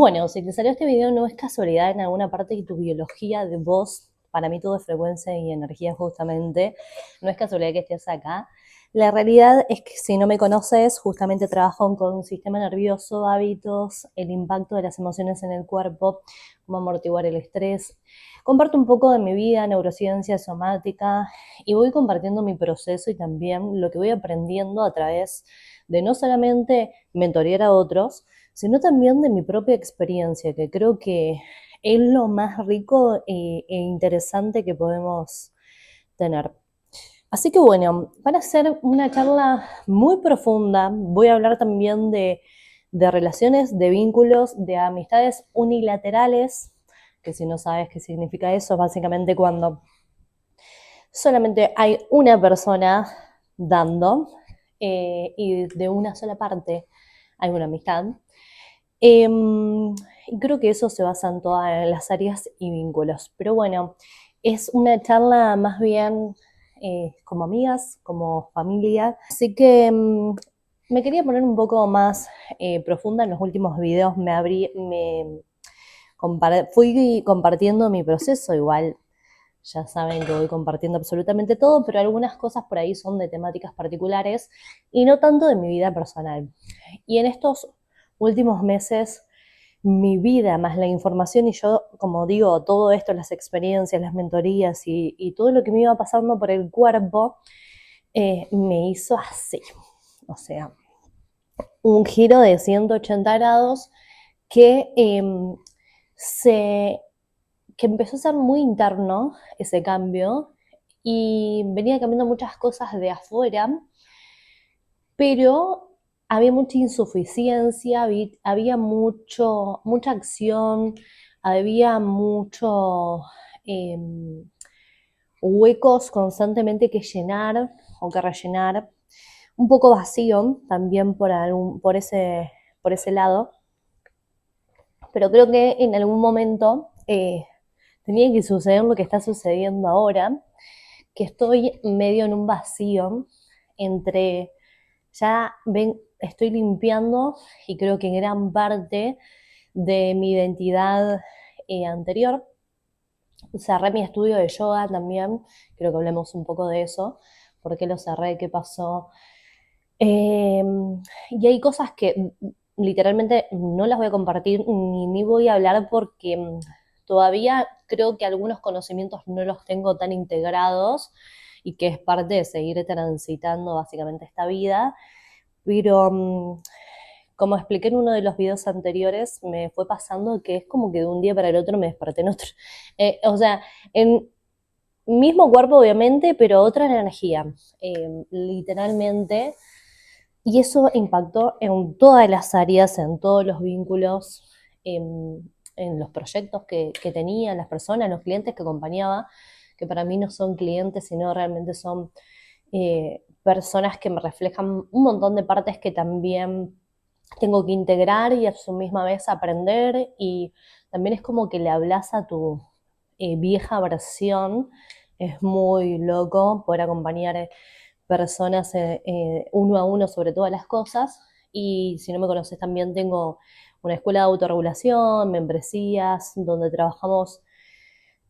Bueno, si te salió este video no es casualidad en alguna parte de tu biología de voz, para mí todo es frecuencia y energía justamente, no es casualidad que estés acá. La realidad es que si no me conoces, justamente trabajo con un sistema nervioso, hábitos, el impacto de las emociones en el cuerpo, cómo amortiguar el estrés. Comparto un poco de mi vida, neurociencia, somática, y voy compartiendo mi proceso y también lo que voy aprendiendo a través de no solamente mentorear a otros, sino también de mi propia experiencia, que creo que es lo más rico e interesante que podemos tener. Así que bueno, para hacer una charla muy profunda, voy a hablar también de relaciones, de vínculos, de amistades unilaterales, que si no sabes qué significa eso, es básicamente cuando solamente hay una persona dando y de una sola parte hay una amistad. Y creo que eso se basa en todas las áreas y vínculos. Pero bueno, es una charla más bien como amigas, como familia. Así que me quería poner un poco más profunda. En los últimos videos fui compartiendo mi proceso. Igual ya saben que voy compartiendo absolutamente todo, pero algunas cosas por ahí son de temáticas particulares y no tanto de mi vida personal. Y en estos últimos meses, mi vida más la información y yo, como digo, todo esto, las experiencias, las mentorías y todo lo que me iba pasando por el cuerpo, me hizo así. O sea, un giro de 180 grados que, se, que empezó a ser muy interno ese cambio y venía cambiando muchas cosas de afuera, pero había mucha insuficiencia, había mucha acción, había mucho eh, huecos constantemente que llenar o que rellenar, un poco vacío también por ese lado, pero creo que en algún momento tenía que suceder lo que está sucediendo ahora, que estoy medio en un vacío entre estoy limpiando y creo que en gran parte de mi identidad anterior. Cerré mi estudio de yoga también, creo que hablemos un poco de eso, por qué lo cerré, qué pasó. Eh, y hay cosas que literalmente no las voy a compartir ni voy a hablar porque todavía creo que algunos conocimientos no los tengo tan integrados y que es parte de seguir transitando básicamente esta vida. Pero como expliqué en uno de los videos anteriores, me fue pasando que es como que de un día para el otro me desperté en otro. O sea, en mismo cuerpo obviamente, pero otra energía, literalmente. Y eso impactó en todas las áreas, en todos los vínculos, en los proyectos que tenía, las personas, los clientes que acompañaba, que para mí no son clientes, sino realmente son personas que me reflejan un montón de partes que también tengo que integrar y a su misma vez aprender. Y también es como que le hablas a tu vieja versión. Es muy loco poder acompañar personas uno a uno sobre todas las cosas. Y si no me conoces, también tengo una escuela de autorregulación, membresías, donde trabajamos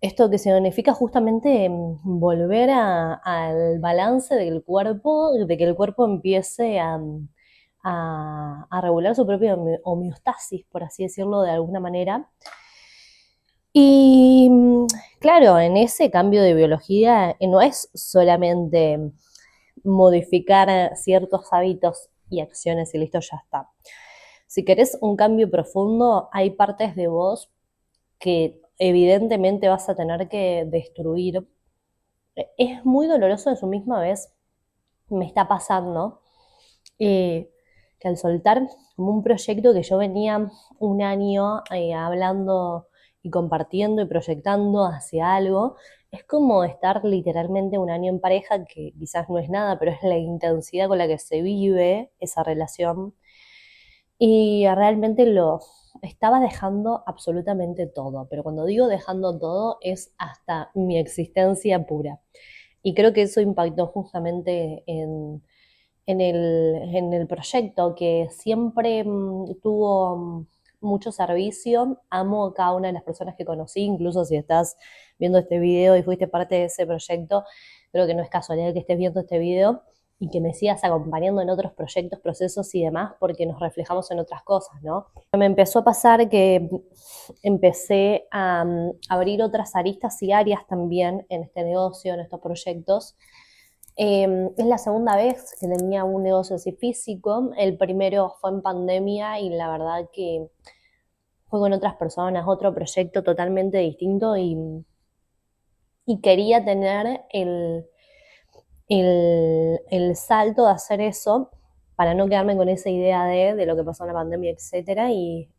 esto que significa justamente volver al balance del cuerpo, de que el cuerpo empiece a regular su propia homeostasis, por así decirlo de alguna manera. Y claro, en ese cambio de biología no es solamente modificar ciertos hábitos y acciones y listo, ya está. Si querés un cambio profundo, hay partes de vos que evidentemente vas a tener que destruir. Es muy doloroso de su misma vez, me está pasando, eh, que al soltar como un proyecto que yo venía un año hablando y compartiendo y proyectando hacia algo, es como estar literalmente un año en pareja, que quizás no es nada, pero es la intensidad con la que se vive esa relación. Y realmente lo estaba dejando absolutamente todo, pero cuando digo dejando todo es hasta mi existencia pura. Y creo que eso impactó justamente en el proyecto, que siempre tuvo mucho servicio, amo a cada una de las personas que conocí, incluso si estás viendo este video y fuiste parte de ese proyecto, creo que no es casualidad que estés viendo este video y que me sigas acompañando en otros proyectos, procesos y demás, porque nos reflejamos en otras cosas, ¿no? Me empezó a pasar que empecé a abrir otras aristas y áreas también en este negocio, en estos proyectos. Es la segunda vez que tenía un negocio así físico. El primero fue en pandemia y la verdad que fue con otras personas, otro proyecto totalmente distinto y quería tener el salto de hacer eso para no quedarme con esa idea de lo que pasó en la pandemia, etcétera, y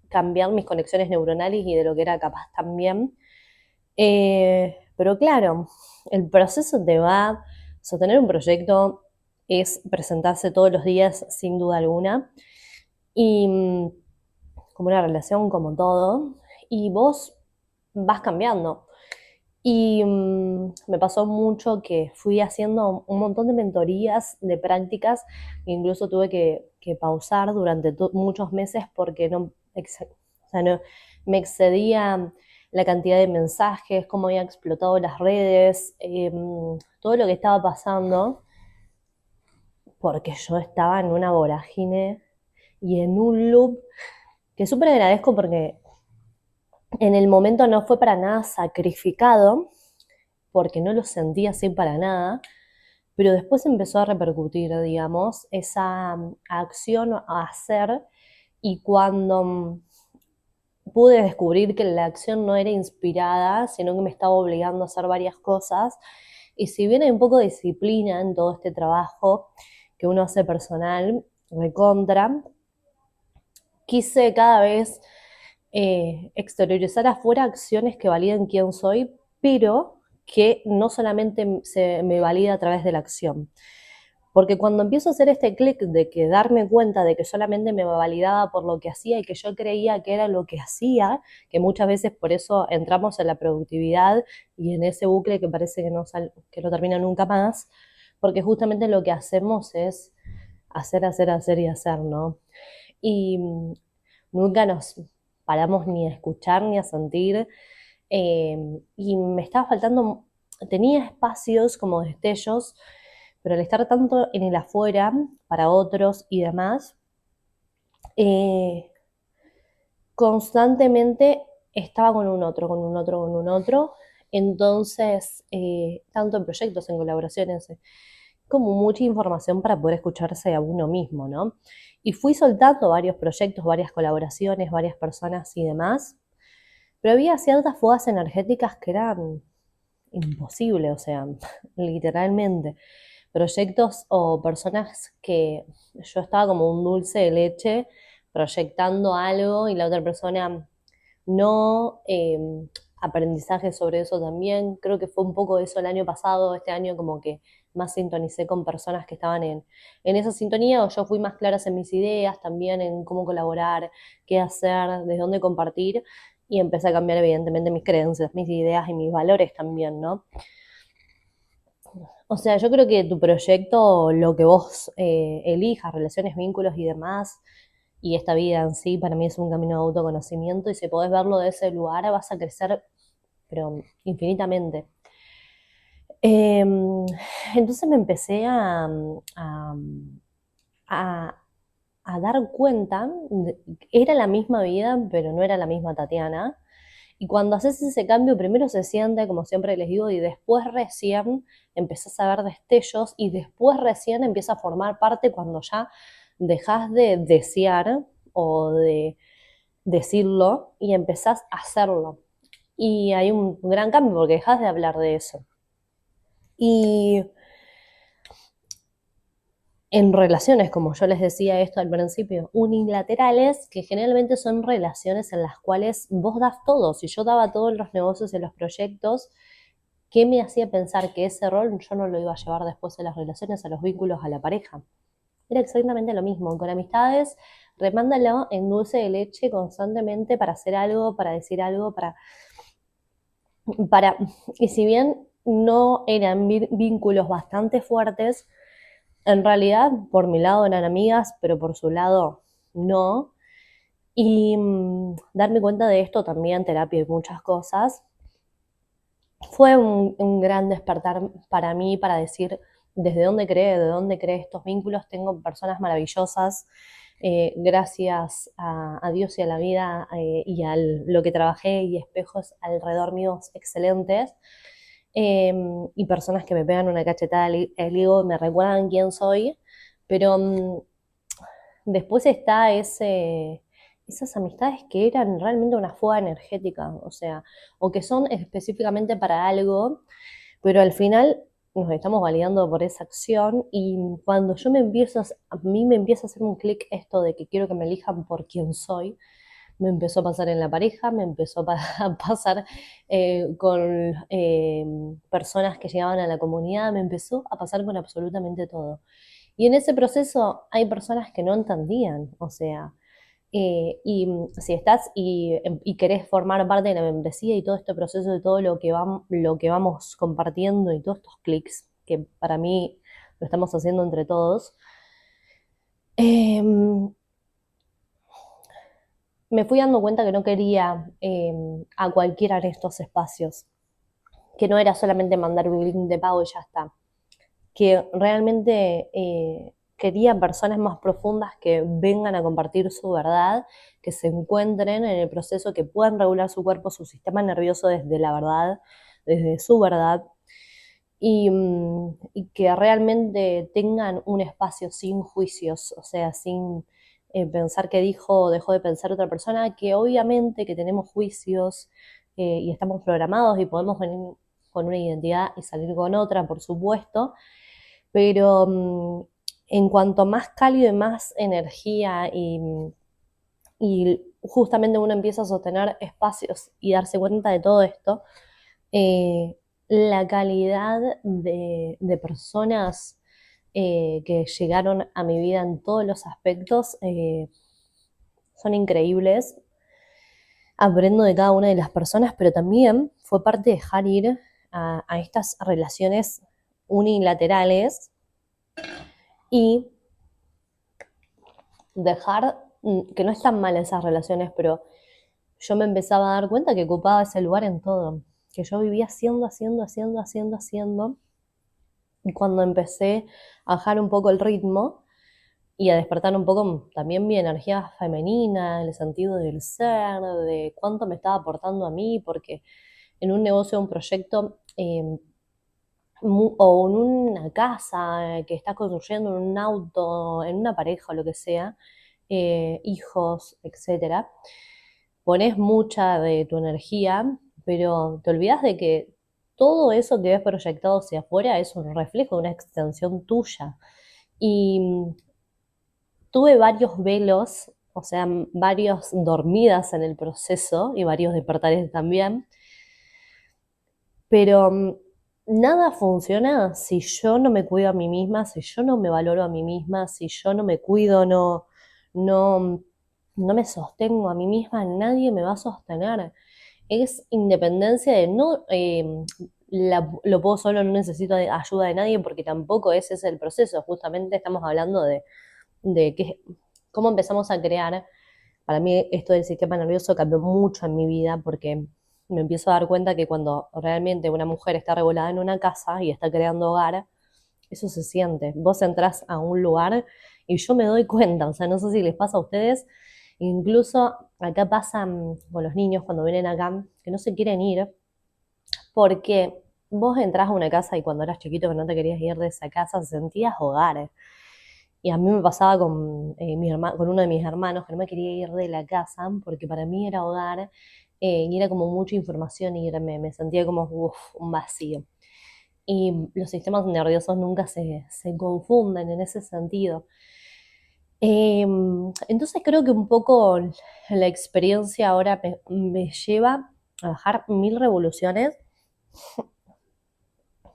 cambiar mis conexiones neuronales y de lo que era capaz también. Pero claro, el proceso te va, sostener un proyecto es presentarse todos los días sin duda alguna y como una relación como todo y vos vas cambiando. Y me pasó mucho que fui haciendo un montón de mentorías, de prácticas, e incluso tuve que pausar durante muchos meses porque no, o sea, no, me excedía la cantidad de mensajes, cómo había explotado las redes, todo lo que estaba pasando, porque yo estaba en una vorágine y en un loop que súper agradezco porque en el momento no fue para nada sacrificado, porque no lo sentía así para nada, pero después empezó a repercutir, digamos, esa acción a hacer y cuando pude descubrir que la acción no era inspirada, sino que me estaba obligando a hacer varias cosas, y si bien hay un poco de disciplina en todo este trabajo que uno hace personal, recontra, quise cada vez exteriorizar afuera acciones que validen quién soy, pero que no solamente se me valida a través de la acción. Porque cuando empiezo a hacer este clic de que darme cuenta de que solamente me validaba por lo que hacía y que yo creía que era lo que hacía, que muchas veces por eso entramos en la productividad y en ese bucle que parece que no termina nunca más, porque justamente lo que hacemos es hacer, hacer, hacer y hacer, ¿no? Y nunca nos paramos ni a escuchar ni a sentir. Y me estaba faltando, tenía espacios como destellos, pero al estar tanto en el afuera, para otros y demás, eh, constantemente estaba con un otro, con un otro, con un otro. Entonces, tanto en proyectos, en colaboraciones, como mucha información para poder escucharse a uno mismo, ¿no? Y fui soltando varios proyectos, varias colaboraciones, varias personas y demás, pero había ciertas fugas energéticas que eran imposibles, o sea, literalmente. Proyectos o personas que yo estaba como un dulce de leche proyectando algo y la otra persona no, aprendizaje sobre eso también. Creo que fue un poco eso el año pasado, este año como que más sintonicé con personas que estaban en esa sintonía o yo fui más claras en mis ideas también, en cómo colaborar, qué hacer, desde dónde compartir y empecé a cambiar evidentemente mis creencias, mis ideas y mis valores también, ¿no? O sea, yo creo que tu proyecto, lo que vos elijas, relaciones, vínculos y demás, y esta vida en sí, para mí es un camino de autoconocimiento y si podés verlo de ese lugar vas a crecer, pero infinitamente. Eh, entonces me empecé a, a, a dar cuenta, era la misma vida, pero no era la misma Tatiana. Y cuando haces ese cambio, primero se siente, como siempre les digo, y después recién empezás a ver destellos y después recién empieza a formar parte cuando ya dejas de desear o de decirlo y empezás a hacerlo. Y hay un gran cambio porque dejas de hablar de eso. Y en relaciones, como yo les decía esto al principio, unilaterales, que generalmente son relaciones en las cuales vos das todo. Si yo daba todo en los negocios y en los proyectos, ¿qué me hacía pensar que ese rol yo no lo iba a llevar después a las relaciones, a los vínculos, a la pareja? Era exactamente lo mismo. Con amistades, remándalo en dulce de leche constantemente para hacer algo, para decir algo, para... Y si bien no eran vínculos bastante fuertes, en realidad por mi lado eran amigas, pero por su lado no. Y darme cuenta de esto también, terapia y muchas cosas, fue un gran despertar para mí, para decir desde dónde creé, de dónde creé estos vínculos. Tengo personas maravillosas, gracias a Dios y a la vida y a lo que trabajé y espejos alrededor míos excelentes. Y personas que me pegan una cachetada al ego, me recuerdan quién soy, pero después está esas amistades que eran realmente una fuga energética, o sea, o que son específicamente para algo, pero al final nos estamos validando por esa acción y cuando a mí me empieza a hacer un clic esto de que quiero que me elijan por quién soy, me empezó a pasar en la pareja, me empezó a pasar con personas que llegaban a la comunidad, me empezó a pasar con absolutamente todo. Y en ese proceso hay personas que no entendían, o sea, si estás y querés formar parte de la membresía y todo este proceso de todo lo que vamos compartiendo y todos estos clics, que para mí lo estamos haciendo entre todos, eh, me fui dando cuenta que no quería a cualquiera de estos espacios, que no era solamente mandar un link de pago y ya está, que realmente quería personas más profundas que vengan a compartir su verdad, que se encuentren en el proceso, que puedan regular su cuerpo, su sistema nervioso desde la verdad, desde su verdad, y que realmente tengan un espacio sin juicios, o sea, sin pensar que dijo o dejó de pensar otra persona, que obviamente que tenemos juicios y estamos programados y podemos venir con una identidad y salir con otra, por supuesto, pero en cuanto más cálido y más energía y justamente uno empieza a sostener espacios y darse cuenta de todo esto, la calidad de personas que llegaron a mi vida en todos los aspectos son increíbles. Aprendo de cada una de las personas, pero también fue parte de dejar ir a estas relaciones unilaterales y dejar, que no están mal esas relaciones, pero yo me empezaba a dar cuenta que ocupaba ese lugar en todo, que yo vivía haciendo, y cuando empecé a bajar un poco el ritmo y a despertar un poco también mi energía femenina, el sentido del ser, de cuánto me estaba aportando a mí, porque en un negocio, un proyecto, o en una casa que estás construyendo, en un auto, en una pareja o lo que sea, hijos, etcétera, pones mucha de tu energía, pero te olvidas de que todo eso que ves proyectado hacia afuera es un reflejo, una extensión tuya. Y tuve varios velos, o sea, varios dormidas en el proceso y varios despertares también, pero nada funciona si yo no me cuido a mí misma, si yo no me valoro a mí misma, si yo no me cuido, no, no me sostengo a mí misma, nadie me va a sostener. Es independencia de no, lo puedo solo, no necesito ayuda de nadie porque tampoco ese es el proceso. Justamente estamos hablando de cómo empezamos a crear. Para mí esto del sistema nervioso cambió mucho en mi vida porque me empiezo a dar cuenta que cuando realmente una mujer está regulada en una casa y está creando hogar, eso se siente. Vos entrás a un lugar y yo me doy cuenta, o sea, no sé si les pasa a ustedes, incluso acá pasan con los niños cuando vienen acá, que no se quieren ir, porque vos entrás a una casa y cuando eras chiquito que no te querías ir de esa casa, sentías hogar. Y a mí me pasaba con, con uno de mis hermanos, que no me quería ir de la casa, porque para mí era hogar, y era como mucha información y me sentía como uf, un vacío. Y los sistemas nerviosos nunca se confunden en ese sentido. Entonces creo que un poco la experiencia ahora me lleva a bajar 1000 revoluciones.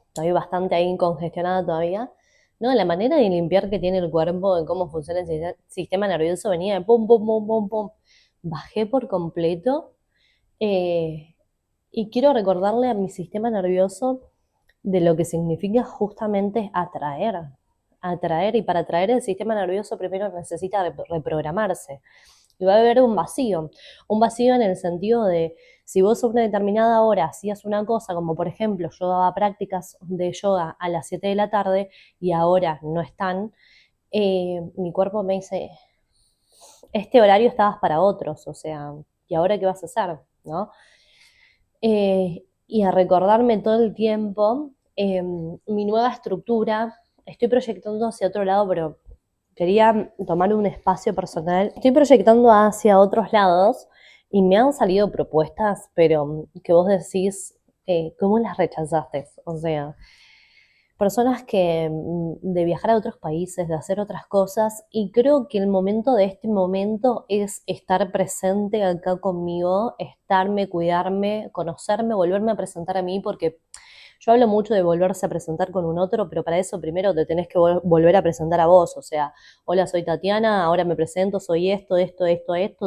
Estoy bastante ahí congestionada todavía, ¿no? La manera de limpiar que tiene el cuerpo, de cómo funciona el sistema nervioso, venía de pum, pum, pum, pum, pum. Bajé por completo eh, y quiero recordarle a mi sistema nervioso de lo que significa justamente atraer. Atraer, y para atraer el sistema nervioso primero necesita reprogramarse. y va a haber un vacío en el sentido de si vos a una determinada hora hacías una cosa, como por ejemplo yo daba prácticas de yoga a las 7 de la tarde y ahora no están, mi cuerpo me dice, este horario estabas para otros, o sea, ¿y ahora qué vas a hacer? ¿No? Y a recordarme todo el tiempo mi nueva estructura. Estoy proyectando hacia otro lado, pero quería tomar un espacio personal. Estoy proyectando hacia otros lados y me han salido propuestas, pero que vos decís, ¿cómo las rechazaste? O sea, personas que de viajar a otros países, de hacer otras cosas, y creo que el momento de este momento es estar presente acá conmigo, estarme, cuidarme, conocerme, volverme a presentar a mí, porque yo hablo mucho de volverse a presentar con un otro, pero para eso primero te tenés que volver a presentar a vos, o sea, hola, soy Tatiana, ahora me presento, soy esto,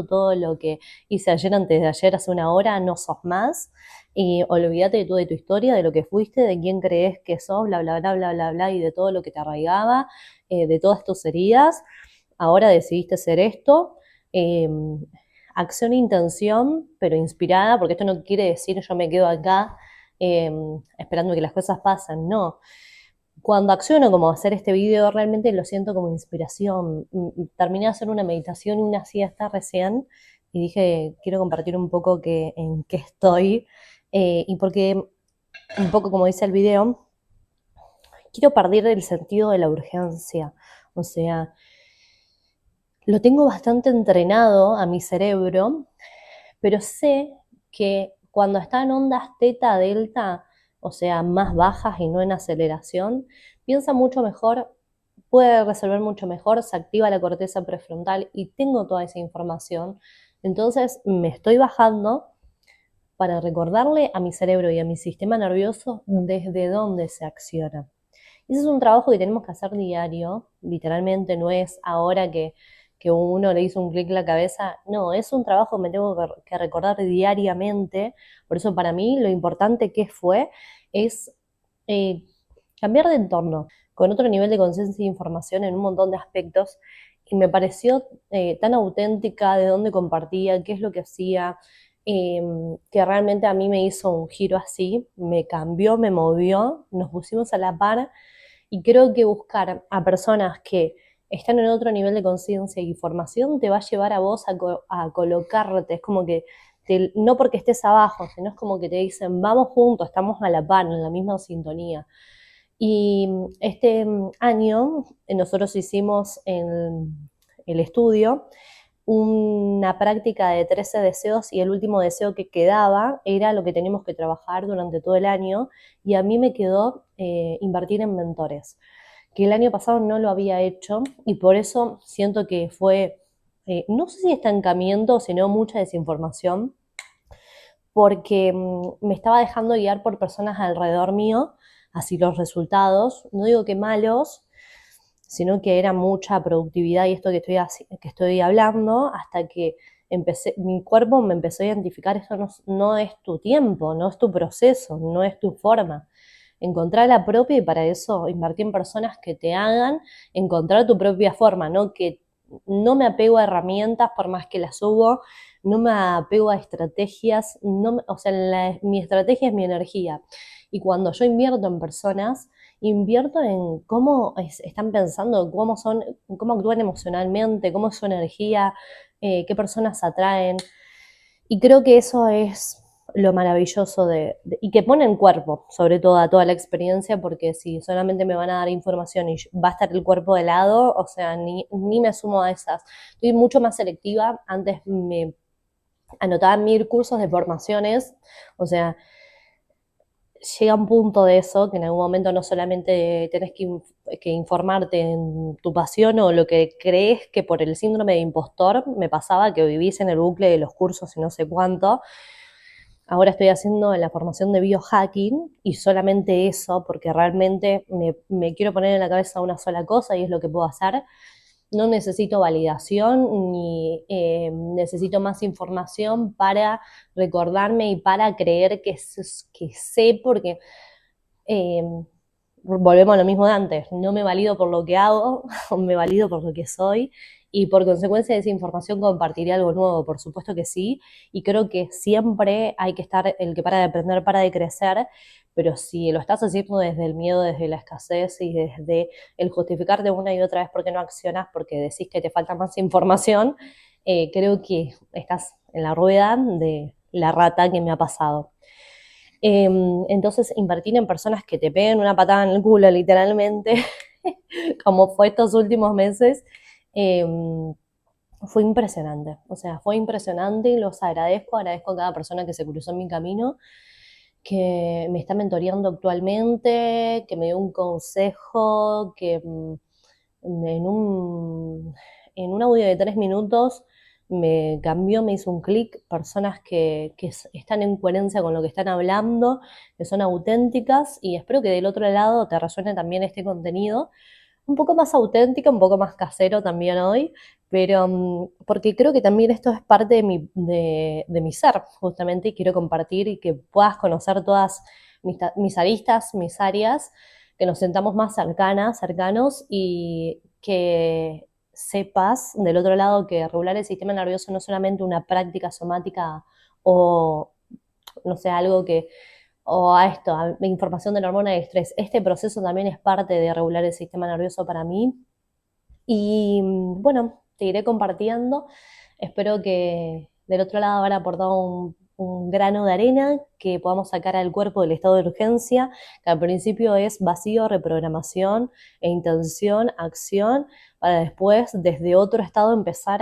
todo lo que hice ayer, antes de ayer, hace una hora, no sos más, y olvídate de tú, de tu historia, de lo que fuiste, de quién crees que sos, bla, bla, bla, bla, bla, bla, y de todo lo que te arraigaba, de todas tus heridas, ahora decidiste ser esto, eh, acción e intención, pero inspirada, porque esto no quiere decir yo me quedo acá eh, esperando que las cosas pasen, no. Cuando acciono como hacer este video, realmente lo siento como inspiración. Terminé de hacer una meditación y una siesta recién y dije, quiero compartir un poco en qué estoy y porque, un poco como dice el video, quiero perder el sentido de la urgencia. O sea, lo tengo bastante entrenado a mi cerebro, pero sé que cuando está en ondas teta, delta, o sea, más bajas y no en aceleración, piensa mucho mejor, puede resolver mucho mejor, se activa la corteza prefrontal y tengo toda esa información. Entonces me estoy bajando para recordarle a mi cerebro y a mi sistema nervioso desde dónde se acciona. Y ese es un trabajo que tenemos que hacer diario, literalmente no es ahora que uno le hizo un clic en la cabeza, no, es un trabajo que me tengo que recordar diariamente, por eso para mí lo importante que fue es eh, cambiar de entorno, con otro nivel de conciencia e información en un montón de aspectos, y me pareció tan auténtica de dónde compartía, qué es lo que hacía, eh, que realmente a mí me hizo un giro así, me cambió, me movió, nos pusimos a la par y creo que buscar a personas que están en otro nivel de conciencia y formación te va a llevar a vos a colocarte. Es como que no porque estés abajo, sino es como que te dicen, vamos juntos, estamos a la par, en la misma sintonía. Y este año nosotros hicimos en el estudio una práctica de 13 deseos y el último deseo que quedaba era lo que teníamos que trabajar durante todo el año y a mí me quedó invertir en mentores, que el año pasado no lo había hecho y por eso siento que fue, no sé si estancamiento, sino mucha desinformación, porque me estaba dejando guiar por personas alrededor mío, así los resultados, no digo que malos, sino que era mucha productividad y esto que estoy hablando, hasta que mi cuerpo me empezó a identificar, esto no es tu tiempo, no es tu proceso, no es tu forma. Encontrar la propia y para eso invertir en personas que te hagan encontrar tu propia forma, ¿no? Que no me apego a herramientas por más que las subo, no me apego a estrategias, no, o sea, mi estrategia es mi energía. Y cuando yo invierto en personas, invierto en cómo están pensando, cómo actúan emocionalmente, cómo es su energía, qué personas atraen. Y creo que eso es lo maravilloso y que pone en cuerpo, sobre todo, a toda la experiencia, porque si solamente me van a dar información y va a estar el cuerpo de lado, o sea, ni me sumo a esas. Estoy mucho más selectiva, antes me anotaba 1000 cursos de formaciones, o sea, llega un punto de eso que en algún momento no solamente tenés que informarte en tu pasión o lo que crees que por el síndrome de impostor me pasaba, que vivís en el bucle de los cursos y no sé cuánto. Ahora estoy haciendo la formación de biohacking y solamente eso, porque realmente me quiero poner en la cabeza una sola cosa y es lo que puedo hacer. No necesito validación ni necesito más información para recordarme y para creer que sé, porque eh, volvemos a lo mismo de antes, no me valido por lo que hago, me valido por lo que soy y por consecuencia de esa información compartiré algo nuevo, por supuesto que sí, y creo que siempre hay que estar, el que para de aprender, para de crecer, pero si lo estás haciendo desde el miedo, desde la escasez y desde el justificarte una y otra vez porque no accionas, porque decís que te falta más información, creo que estás en la rueda de la rata que me ha pasado. Entonces, invertir en personas que te peguen una patada en el culo, literalmente, como fue estos últimos meses, eh, fue impresionante. O sea, fue impresionante y los agradezco. Agradezco a cada persona que se cruzó en mi camino, que me está mentoreando actualmente, que me dio un consejo, que en un audio de 3 minutos me cambió, me hizo un clic, personas que están en coherencia con lo que están hablando, que son auténticas y espero que del otro lado te resuene también este contenido, un poco más auténtico, un poco más casero también hoy, pero porque creo que también esto es parte de mi ser, justamente, y quiero compartir y que puedas conocer todas mis aristas, mis áreas, que nos sentamos más cercanas, cercanos y que sepas del otro lado que regular el sistema nervioso no es solamente una práctica somática o, no sé, algo que, o a esto, a la información de la hormona de estrés. Este proceso también es parte de regular el sistema nervioso para mí. Y bueno, te iré compartiendo. Espero que del otro lado haber aportado un grano de arena, que podamos sacar al cuerpo del estado de urgencia, que al principio es vacío, reprogramación e intención, acción, para después desde otro estado empezar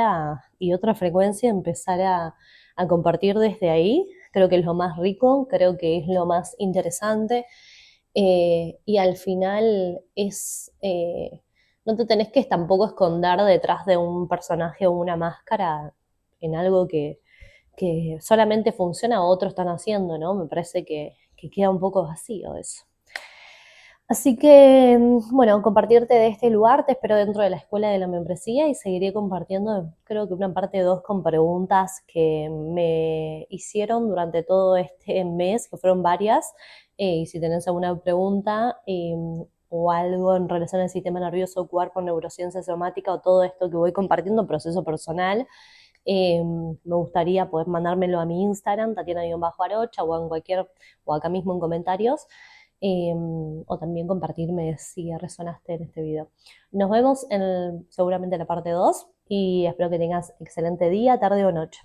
y otra frecuencia empezar a compartir desde ahí. Creo que es lo más rico, creo que es lo más interesante y al final no te tenés que tampoco esconder detrás de un personaje o una máscara en algo que solamente funciona o otros están haciendo, ¿no? Me parece que queda un poco vacío eso. Así que, bueno, compartirte de este lugar, te espero dentro de la escuela de la membresía y seguiré compartiendo, creo que una parte 2 con preguntas que me hicieron durante todo este mes, que fueron varias, y si tenés alguna pregunta o algo en relación al sistema nervioso, cuerpo, neurociencia somática o todo esto que voy compartiendo, proceso personal, me gustaría poder mandármelo a mi Instagram, Tatiana-Arocha, o en cualquier, o acá mismo en comentarios, o también compartirme si resonaste en este video. Nos vemos seguramente en la parte 2 y espero que tengas excelente día, tarde o noche.